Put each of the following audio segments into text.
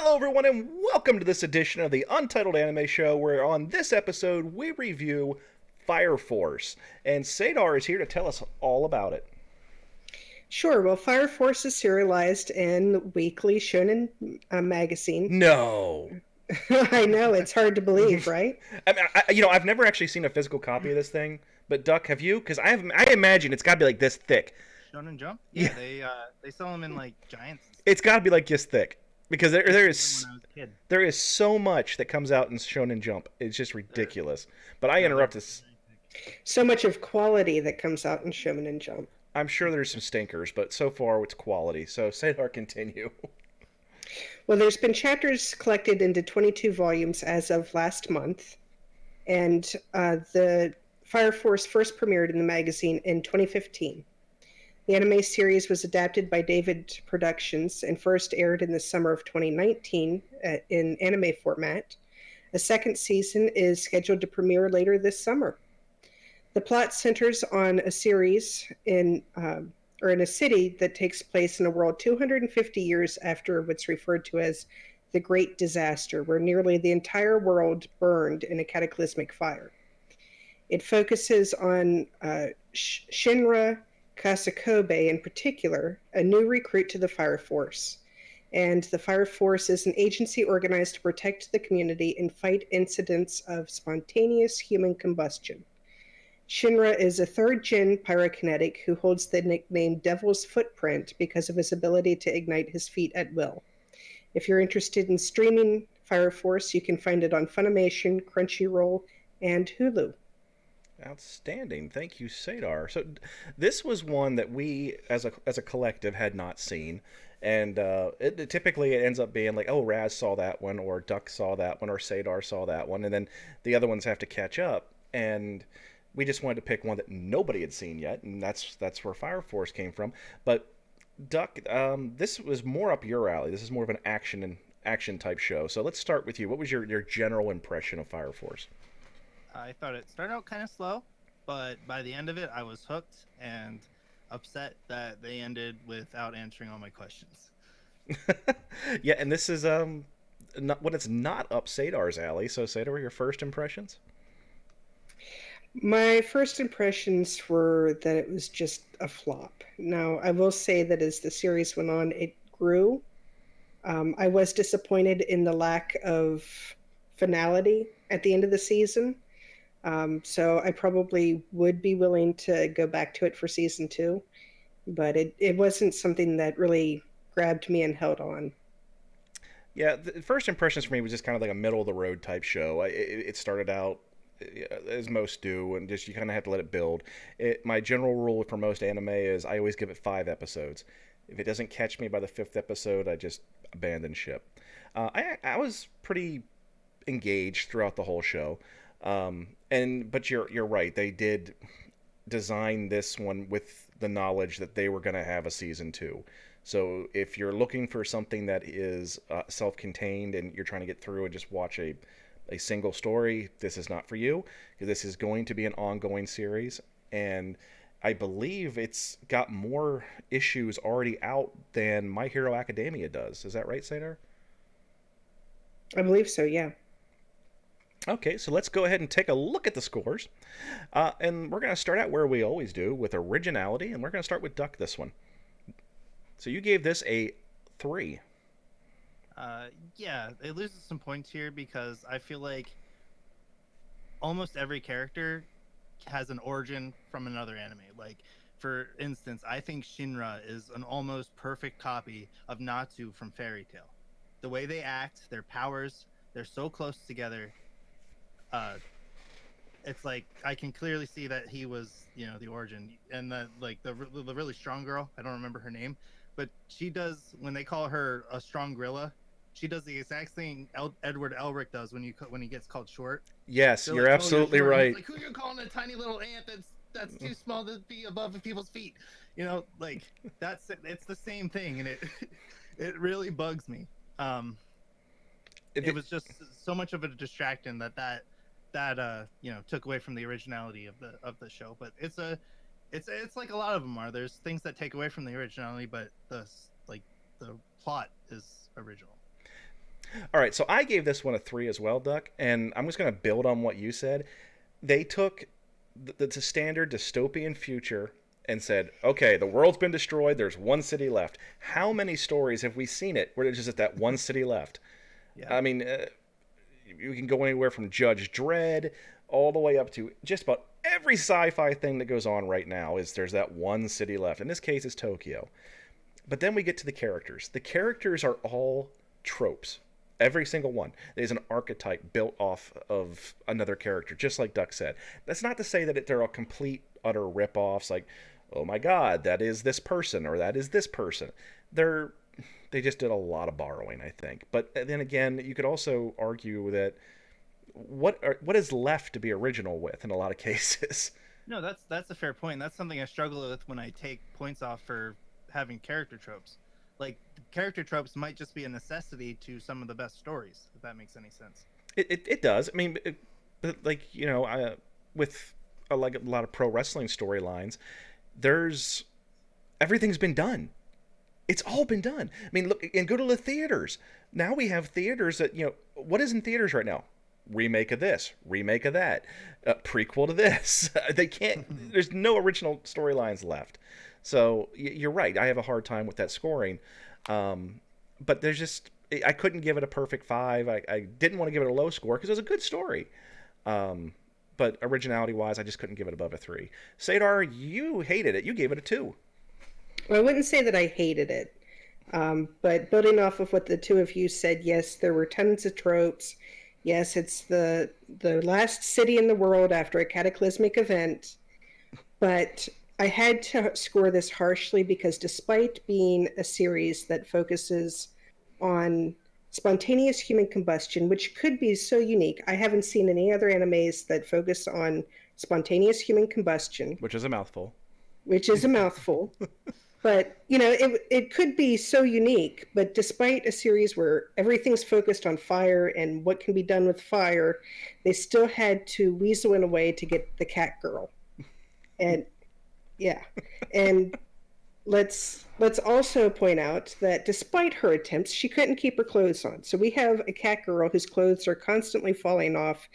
Hello, everyone, and welcome to this edition of the Untitled Anime Show, where on this episode we review Fire Force. And Sadar is here to tell us all about it. Sure. Well, Fire Force is serialized in weekly Shonen magazine. No. I know, it's hard to believe, right? I've never actually seen a physical copy of this thing, but Duck, have you? Because I imagine it's got to be like this thick. Shonen Jump? Yeah, Yeah, they sell them in like giants and stuff. it's got to be like this thick because I used to read them when I was a kid. there is so much that comes out in Shonen Jump. It's just They're ridiculous. But I no, they're interrupt very, this. very thick. So much of quality that comes out in Shonen Jump. I'm sure there's some stinkers, but so far it's quality. So Sadar, continue. Well, there's been chapters collected into 22 volumes as of last month, and the Fire Force first premiered in the magazine in 2015. The anime series was adapted by David Productions and first aired in the summer of 2019 in anime format. A second season is scheduled to premiere later this summer. The plot centers on a series in a city that takes place in a world 250 years after what's referred to as the Great Disaster, where nearly the entire world burned in a cataclysmic fire. It focuses on Shinra Kasakobe in particular, a new recruit to the Fire Force. And the Fire Force is an agency organized to protect the community and fight incidents of spontaneous human combustion. Shinra is a third-gen pyrokinetic who holds the nickname Devil's Footprint because of his ability to ignite his feet at will. If you're interested in streaming Fire Force, you can find it on Funimation, Crunchyroll, and Hulu. Outstanding. Thank you, Sadar. So this was one that we, as a collective, had not seen. And typically it ends up being like, oh, Raz saw that one, or Duck saw that one, or Sadar saw that one. And then the other ones have to catch up. And we just wanted to pick one that nobody had seen yet. And that's where Fire Force came from. But Duck, this was more up your alley. This is more of an action type show. So let's start with you. What was your general impression of Fire Force? I thought it started out kind of slow, but by the end of it, I was hooked and upset that they ended without answering all my questions. Yeah, and this is not when it's not up Sadar's alley. So Sadar, your first impressions? My first impressions were that it was just a flop. Now, I will say that as the series went on, it grew. I was disappointed in the lack of finality at the end of the season. So I probably would be willing to go back to it for season two, but it wasn't something that really grabbed me and held on. Yeah, the first impressions for me was just kind of like a middle of the road type show. It started out as most do, and just you kind of have to let it build. My general rule for most anime is I always give it 5 episodes. If it doesn't catch me by the fifth episode, I just abandon ship. I was pretty engaged throughout the whole show, but you're right. They did design this one with the knowledge that they were going to have a season two. So if you're looking for something that is self-contained and you're trying to get through and just watch a single story, this is not for you, because this is going to be an ongoing series, and I believe it's got more issues already out than My Hero Academia does. Is that right, Sadar? I believe so, yeah. Okay, so let's go ahead and take a look at the scores. And we're going to start out where we always do, with originality, and we're going to start with Duck this one. So you gave this a 3. Yeah, it loses some points here because I feel like almost every character has an origin from another anime. Like, for instance, I think Shinra is an almost perfect copy of Natsu from Fairy Tail. The way they act, their powers, they're so close together. Uh, it's like I can clearly see that he was, the origin, and the really strong girl. I don't remember her name, but she does when they call her a strong gorilla. She does the exact thing Edward Elric does when he gets called short. Yes, They're you're like, "Oh, you're absolutely short." And he's right. like, "Who you calling a tiny little ant that's too small to be above people's feet?" Like it's the same thing, and it it really bugs me. It was just so much of a distraction that took away from the originality of the show. But it's like a lot of them are. There's things that take away from the originality, but the plot is original. All right, so I gave this one a 3 as well, Duck, and I'm just going to build on what you said. They took the standard dystopian future and said, okay, the world's been destroyed. There's one city left. How many stories have we seen it where there's just that one city left? Yeah. I mean, you can go anywhere from Judge Dredd all the way up to just about every sci-fi thing that goes on right now is there's that one city left. In this case, it's Tokyo. But then we get to the characters. The characters are all tropes. Every single one. There's an archetype built off of another character, just like Duck said. That's not to say that they're all complete, utter rip-offs, like, oh my god, that is this person, or that is this person. They're they just did a lot of borrowing, I think. But then again, you could also argue that what is left to be original with in a lot of cases. No, that's a fair point. That's something I struggle with when I take points off for having character tropes. Like character tropes might just be a necessity to some of the best stories, if that makes any sense. It does. I mean, but like with like a lot of pro wrestling storylines, there's everything's been done. It's all been done. I mean, look and go to the theaters. Now we have theaters that what is in theaters right now? Remake of this, remake of that, prequel to this. They can't. There's no original storylines left. So you're right. I have a hard time with that scoring. But there's just I couldn't give it a perfect 5. I didn't want to give it a low score because it was a good story. But originality wise, I just couldn't give it above a 3. Sadar, you hated it. You gave it a 2. Well, I wouldn't say that I hated it, but building off of what the two of you said, yes, there were tons of tropes. Yes, it's the last city in the world after a cataclysmic event, but I had to score this harshly because despite being a series that focuses on spontaneous human combustion, which could be so unique, I haven't seen any other animes that focus on spontaneous human combustion, Which is a mouthful. which is a mouthful. But it could be so unique. But despite a series where everything's focused on fire and what can be done with fire, they still had to weasel in a way to get the cat girl. And yeah, and let's also point out that despite her attempts, she couldn't keep her clothes on. So we have a cat girl whose clothes are constantly falling off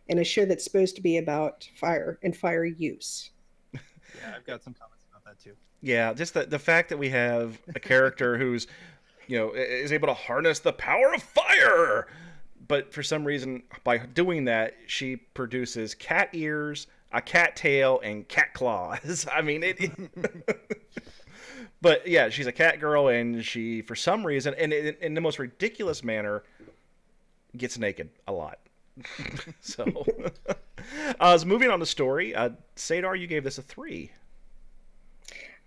in a show that's supposed to be about fire and fire use. Yeah, I've got some comments about that too. Yeah, just the fact that we have a character who's, is able to harness the power of fire, but for some reason, by doing that, she produces cat ears, a cat tail, and cat claws. I mean, but yeah, she's a cat girl, and she, for some reason, and in the most ridiculous manner, gets naked a lot. So, so moving on to story, Sadar, you gave this a 3.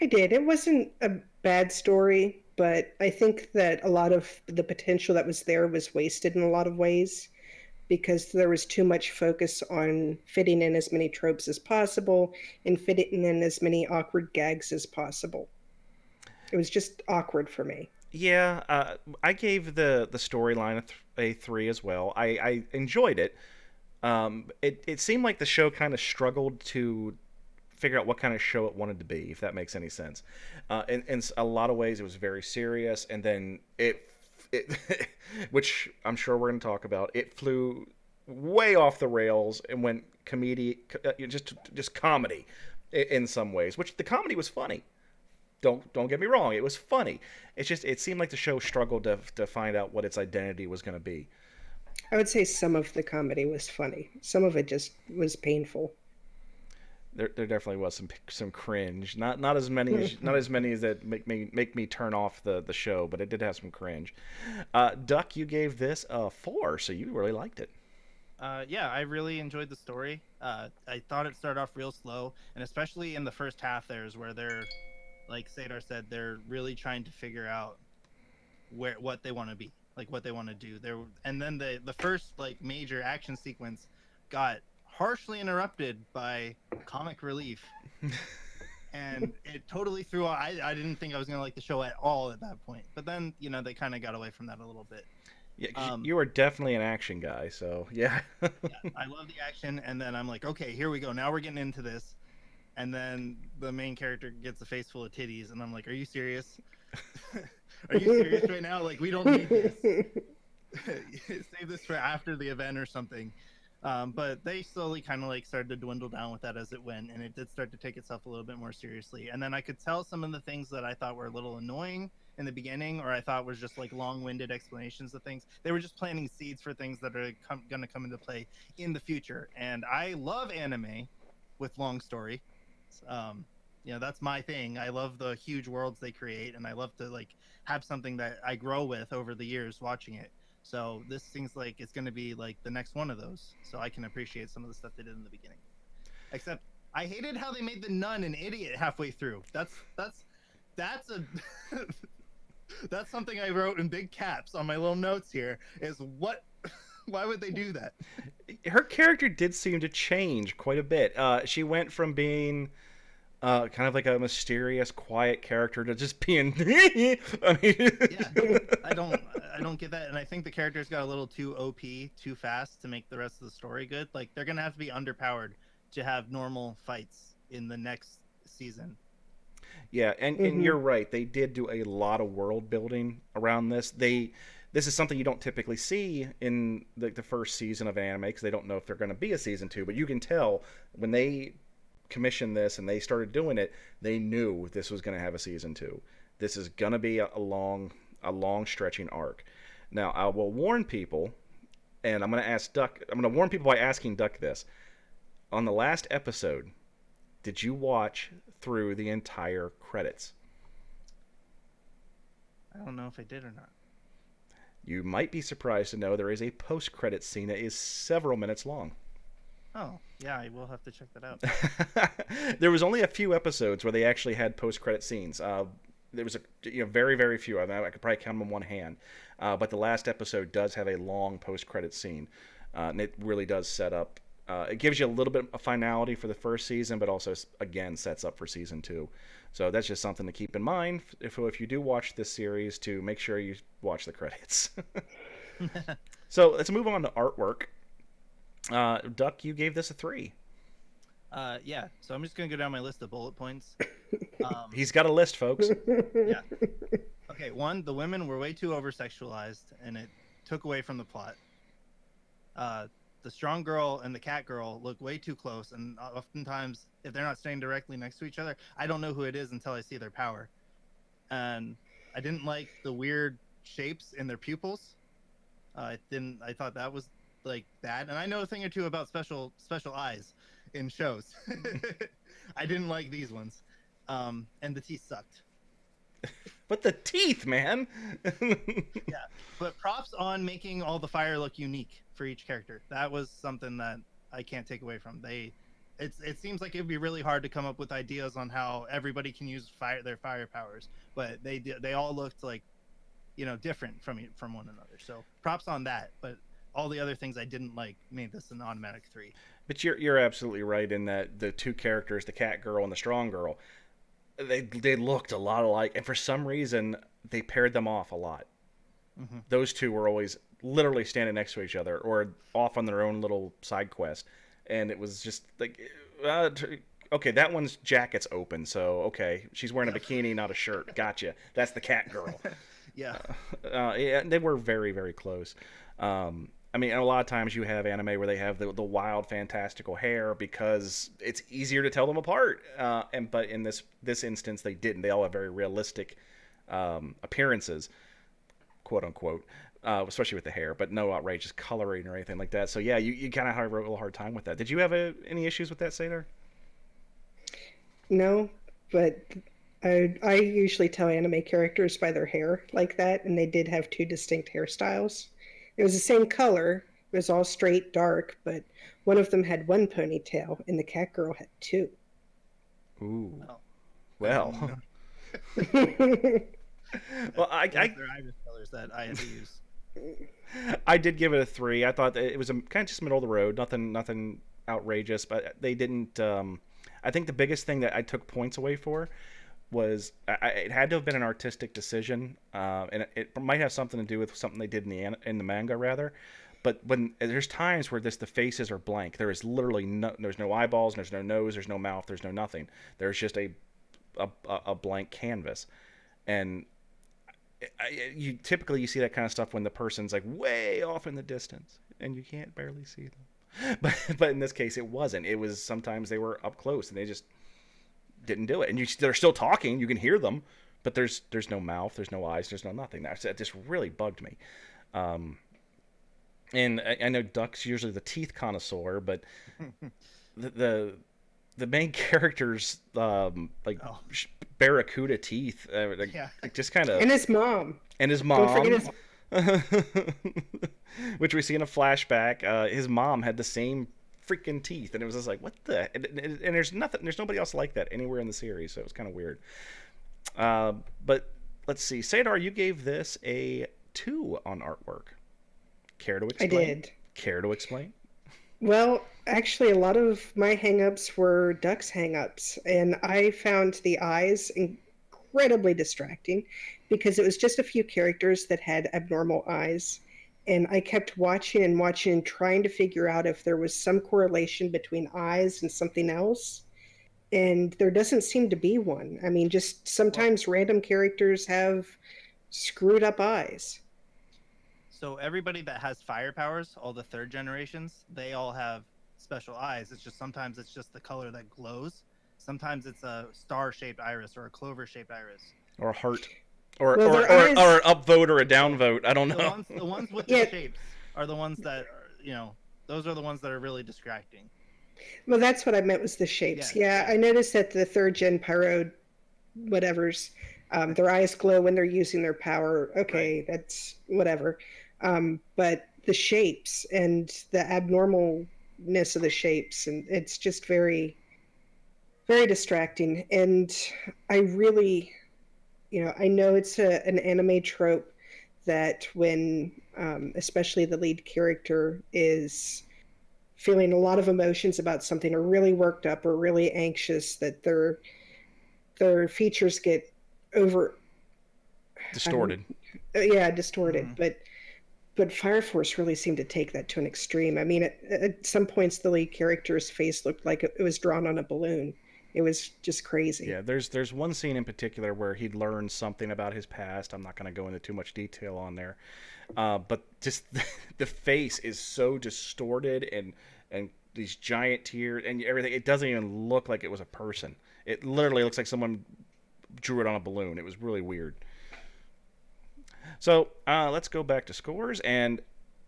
I did. It wasn't a bad story, but I think that a lot of the potential that was there was wasted in a lot of ways because there was too much focus on fitting in as many tropes as possible and fitting in as many awkward gags as possible. It was just awkward for me. Yeah, I gave the storyline a 3 as well. I enjoyed it. It seemed like the show kind of struggled to figure out what kind of show it wanted to be, if that makes any sense. In a lot of ways, it was very serious, and then it which I'm sure we're going to talk about, it flew way off the rails and went just comedy in some ways, which the comedy was funny. Don't get me wrong, it was funny. It's just it seemed like the show struggled to find out what its identity was going to be. I would say some of the comedy was funny. Some of it just was painful. There definitely was some cringe. Not as many as that make me turn off the show, but it did have some cringe. Duck, you gave this a 4, so you really liked it. Yeah, I really enjoyed the story. I thought it started off real slow, and especially in the first half, there's where they're, like Sadar said, they're really trying to figure out what they want to be, like what they want to do. And then the first like major action sequence got harshly interrupted by comic relief, and it totally threw. I didn't think I was gonna like the show at all at that point, but then they kind of got away from that a little bit. Yeah, 'cause you are definitely an action guy, so yeah. Yeah, I love the action, and then I'm like, okay, here we go. Now we're getting into this, and then the main character gets a face full of titties, and I'm like, are you serious? Are you serious right now? Like, we don't need this. save this for after the event or something. But they slowly kind of like started to dwindle down with that as it went, and it did start to take itself a little bit more seriously. And then I could tell some of the things that I thought were a little annoying in the beginning, or I thought was just like long-winded explanations of things. They were just planting seeds for things that are going to come into play in the future. And I love anime with long story. Um, that's my thing. I love the huge worlds they create, and I love to like have something that I grow with over the years watching it. So this seems like it's going to be like the next one of those. So I can appreciate some of the stuff they did in the beginning. Except I hated how they made the nun an idiot halfway through. That's a that's something I wrote in big caps on my little notes here. Is what? Why would they do that? Her character did seem to change quite a bit. She went from being kind of like a mysterious, quiet character to just being. I mean, Yeah, I don't get that, and I think the characters got a little too OP too fast to make the rest of the story good. Like they're gonna have to be underpowered to have normal fights in the next season. yeah, and you're right. They did do a lot of world building around this. This is something you don't typically see in the first season of anime because they don't know if they're going to be a season two. But you can tell when they commissioned this and they started doing it, they knew this was going to have a season two. This is going to be a long stretching arc. Now I will warn people, and I'm going to ask Duck. I'm going to warn people by asking Duck this. On the last episode, did you watch through the entire credits? I don't know if I did or not. You might be surprised to know there is a post-credit scene that is several minutes long. Oh, yeah, I will have to check that out. There was only a few episodes where they actually had post-credit scenes. There was very very few. I mean, I could probably count them on one hand. But the last episode does have a long post-credit scene, and it really does set up. It gives you a little bit of finality for the first season, but also again sets up for season two. So that's just something to keep in mind if you do watch this series, to make sure you watch the credits. So let's move on to artwork. Duck, you gave this a 3. Yeah, so I'm just gonna go down my list of bullet points. He's got a list, folks. Yeah. Okay, one, the women were way too over sexualized, and it took away from the plot. The strong girl and the cat girl look way too close, and oftentimes, if they're not standing directly next to each other, I don't know who it is until I see their power. And I didn't like the weird shapes in their pupils. I thought that was like bad, and I know a thing or two about special eyes in shows. I didn't like these ones, and the teeth sucked. But the teeth, man. Yeah, but props on making all the fire look unique for each character. That was something that I can't take away from. It seems like it'd be really hard to come up with ideas on how everybody can use their fire powers, but they all looked like, different from one another. So props on that. But all the other things I didn't like made this an automatic 3. But you're absolutely right in that the two characters, the cat girl and the strong girl, they looked a lot alike, and for some reason they paired them off a lot. Mm-hmm. Those two were always literally standing next to each other or off on their own little side quest, and it was just like, okay, that one's jacket's open, so okay, she's wearing a bikini, not a shirt. Gotcha. That's the cat girl. Yeah. Yeah, they were very very close. I mean, a lot of times you have anime where they have the wild, fantastical hair because it's easier to tell them apart. But in this instance, they didn't. They all have very realistic appearances, quote unquote, especially with the hair, but no outrageous coloring or anything like that. So yeah, you kind of have a real hard time with that. Did you have any issues with that, Sadar? No, but I usually tell anime characters by their hair like that, and they did have 2 distinct hairstyles. It was the same color. It was all straight, dark, but one of them had 1 ponytail, and the cat girl had 2. Ooh. Well. Well, I their iris colors that I had to use. I did give it a 3. I thought it was kind of just middle of the road, nothing outrageous, but they didn't. I think the biggest thing that I took points away for was it had to have been an artistic decision, and it might have something to do with something they did in the manga rather. But when there's times where the faces are blank, there is literally there's no eyeballs, there's no nose, there's no mouth, there's no nothing. There's just a blank canvas, and you typically you see that kind of stuff when the person's like way off in the distance and you can't barely see them. But in this case, it wasn't. It was sometimes they were up close and they just didn't do it. And they're still talking. You can hear them, but there's no mouth, there's no eyes, there's no nothing. That just really bugged me. Um, and I know Duck's usually the teeth connoisseur, but the the, the main character's like Oh, barracuda teeth, yeah. like just kind of, And his mom. and his Don't forget mom, his. which we see in a flashback. His mom had the same freaking teeth, and it was just like, what the? And there's nothing, there's nobody else like that anywhere in the series, so it was kind of weird. But let's see, Sadar, you gave this a 2 on artwork. Care to I explain? did. Care to explain? Well, actually, a lot of my hangups were Duck's hangups, and I found the eyes incredibly distracting because it was just a few characters that had abnormal eyes. And I kept watching and watching and trying to figure out if there was some correlation between eyes and something else. And there doesn't seem to be one. I mean, just Well, sometimes random characters have screwed up eyes. so everybody that has fire powers, all the third generations, they all have special eyes. It's just sometimes it's just the color that glows. Sometimes it's a star-shaped iris or a clover-shaped iris. Or a heart? Or Well, or, their or, eyes, or an upvote or a So downvote? I don't know. the ones with the yeah, shapes are the ones that are, those are the ones that are really distracting. well, that's what I meant was the Yeah, shapes. Yeah, yeah, I noticed that the third gen pyro whatevers, their eyes glow when they're using their power. right. Okay, that's whatever. But the shapes and the abnormalness of the shapes, and it's just very, very distracting. And I really, I know it's an anime trope that when, especially the lead character is feeling a lot of emotions about something or really worked up or really anxious, that their features get over, um, Distorted. yeah, distorted. Hmm. But Fire Force really seemed to take that to an extreme. I mean, at some points the lead character's face looked like it was drawn on a balloon. It was just crazy. Yeah, there's one scene in particular where he'd learned something about his past. I'm not going to go into too much detail on there, but just the face is so distorted and these giant tears and everything. It doesn't even look like it was a person. It literally looks like someone drew it on a balloon. It was really weird. So let's go back to scores and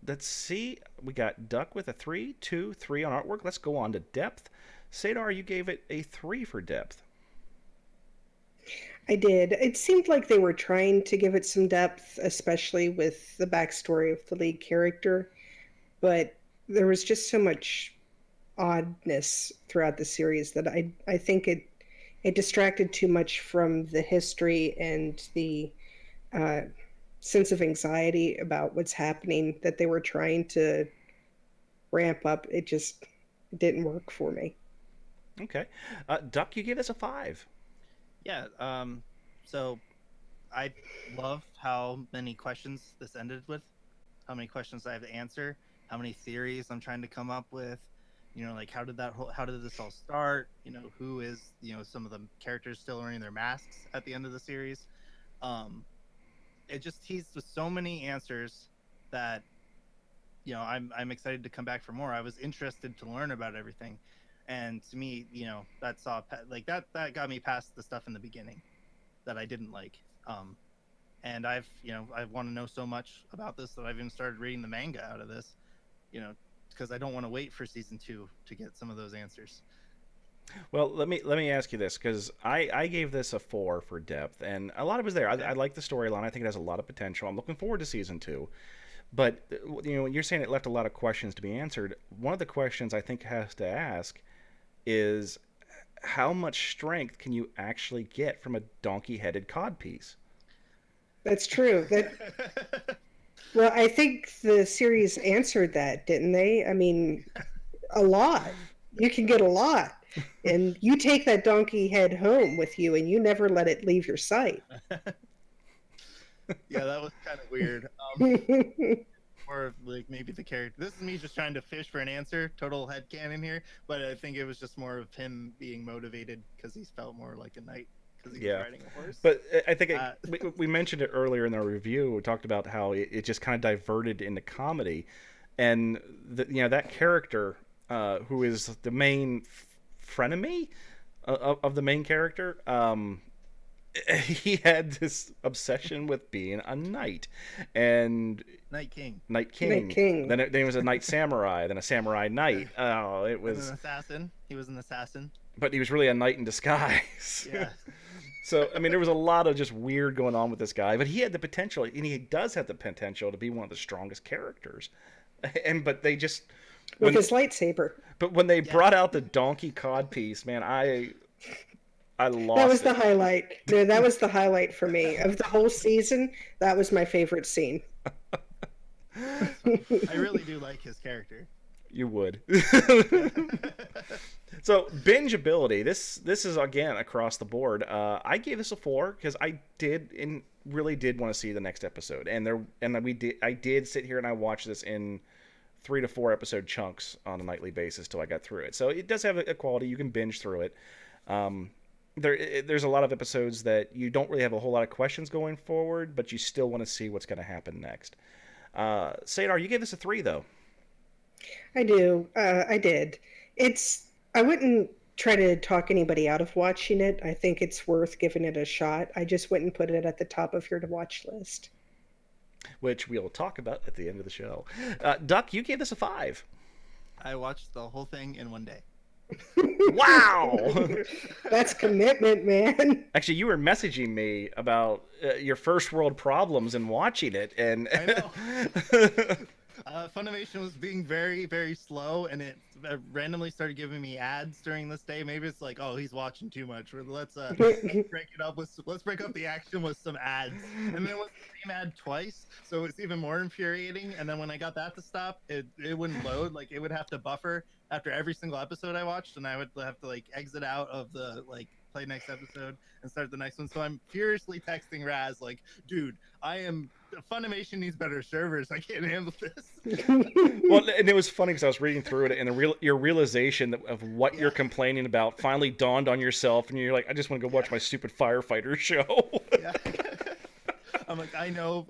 let's see. We got Duck with a 3, 2, 3 on artwork. Let's go on to depth. Sadar, you gave it a 3 for depth. I did. It seemed like they were trying to give it some depth, especially with the backstory of the lead character, but there was just so much oddness throughout the series that I think it distracted too much from the history and the uh, sense of anxiety about what's happening that they were trying to ramp up. It just didn't work for me. Okay. Duck, you gave us a 5. Yeah. So I love how many questions this ended with, how many questions I have to answer, how many theories I'm trying to come up with. Like how did this all start? Who is some of the characters still wearing their masks at the end of the series? Um, it just teased with so many answers that I'm excited to come back for more. I was interested to learn about everything, and to me, that like that got me past the stuff in the beginning that I didn't like. And I want to know so much about this that I've even started reading the manga out of this, you know, because I don't want to wait for season 2 to get some of those answers. Well, let me ask you this because I gave this a 4 for depth, and a lot of it was there. I Okay. like the storyline. I think it has a lot of potential. I'm looking forward to season 2. But you're saying it left a lot of questions to be answered. One of the questions I think has to ask is how much strength can you actually get from a donkey-headed codpiece? That's true. Well, I think the series answered that, didn't they? I mean, a lot. You can get a lot. And you take that donkey head home with you and you never let it leave your sight. Yeah, that was kind of weird. Or like maybe the character. This is me just trying to fish for an answer. Total headcanon here, but I think it was just more of him being motivated because he felt more like a knight because he was Yeah. riding a horse. But I think Uh, we mentioned it earlier in our review. We talked about how it just kind of diverted into comedy, and that character who is the main frenemy of the main character. He had this obsession with being a knight, and Night King, Knight Night King. King. Then he was a knight samurai, then a samurai yeah. knight. Oh, it And an was. assassin. He was an assassin. But he was really a knight in disguise. Yeah. So I mean, there was a lot of just weird going on with this guy, but he had the potential, and he does have the potential to be one of the strongest characters. And but they just With when his lightsaber. but when they Yeah. brought out the donkey cod piece, man, I lost That was it. the highlight. No, that was the highlight for me. Of the whole season, that was my favorite scene. I really do like his character. You would. So bingeability. This is again across the board. I gave this a 4 because I really did want to see the next episode, I did sit here and I watched this in 3 to 4 episode chunks on a nightly basis till I got through it. So it does have a quality. You can binge through it. There's a lot of episodes that you don't really have a whole lot of questions going forward, but you still want to see what's going to happen next. Sadar, you gave this a 3 though. I do. I did. I wouldn't try to talk anybody out of watching it. I think it's worth giving it a shot. I just wouldn't put it at the top of your to watch list. Which we'll talk about at the end of the show. Duck, you gave this a 5. I watched the whole thing in one day. Wow! That's commitment, man. Actually, you were messaging me about your first world problems in watching it, and I know. Funimation was being very, very slow, and it randomly started giving me ads during this day. Maybe it's like, oh, he's watching too much. Let's break it up let's break up the action with some ads. And then it was the same ad twice, so it's even more infuriating. And then when I got that to stop, it wouldn't load. Like it would have to buffer after every single episode I watched, and I would have to like exit out of the play next episode and start the next one. So I'm furiously texting Raz like, dude, Funimation needs better servers. I can't handle this. Well, and it was funny because I was reading through it, and your realization of what you're complaining about finally dawned on yourself, and you're like, I just want to go watch my stupid firefighter show. Yeah. I'm like, I know,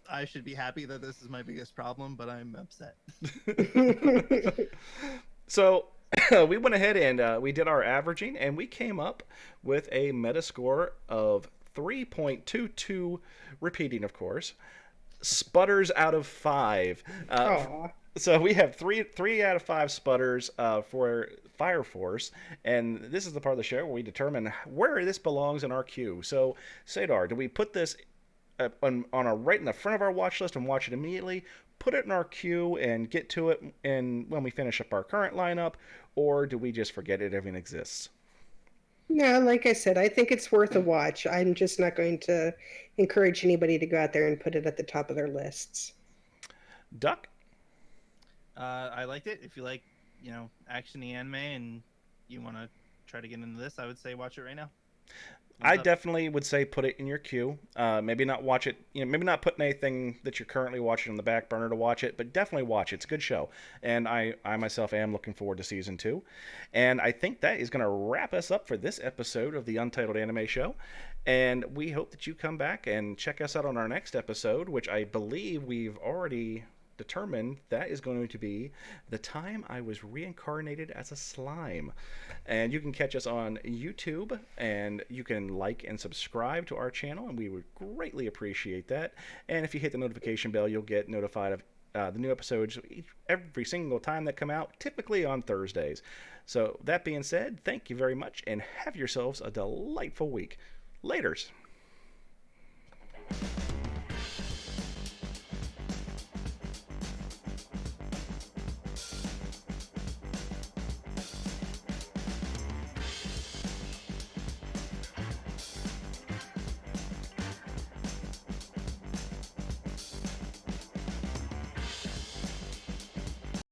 I should be happy that this is my biggest problem, but I'm upset. So we went ahead and we did our averaging, and we came up with a Metascore of 3.22, repeating, of course, sputters out of 5. Aw. So we have three out of 5 sputters for Fire Force, and this is the part of the show where we determine where this belongs in our queue. So, Sadar, do we put this right in the front of our watch list and watch it immediately, put it in our queue and get to it and when we finish up our current lineup, or do we just forget it even exists? No, like I said, I think it's worth a watch. I'm just not going to encourage anybody to go out there and put it at the top of their lists. Duck? I liked it. If you like, actiony anime and you want to try to get into this, I would say watch it right now. I definitely would say put it in your queue. Maybe not watch it. Maybe not put anything that you're currently watching on the back burner to watch it, but definitely watch it. It's a good show, and I myself am looking forward to season 2. And I think that is going to wrap us up for this episode of the Untitled Anime Show. And we hope that you come back and check us out on our next episode, which I believe we've already determined that is going to be the time I was reincarnated as a slime. And you can catch us on YouTube, and you can like and subscribe to our channel, and we would greatly appreciate that. And if you hit the notification bell, you'll get notified of the new episodes every single time that come out, typically on Thursdays. So that being said, thank you very much, and have yourselves a delightful week. Laters.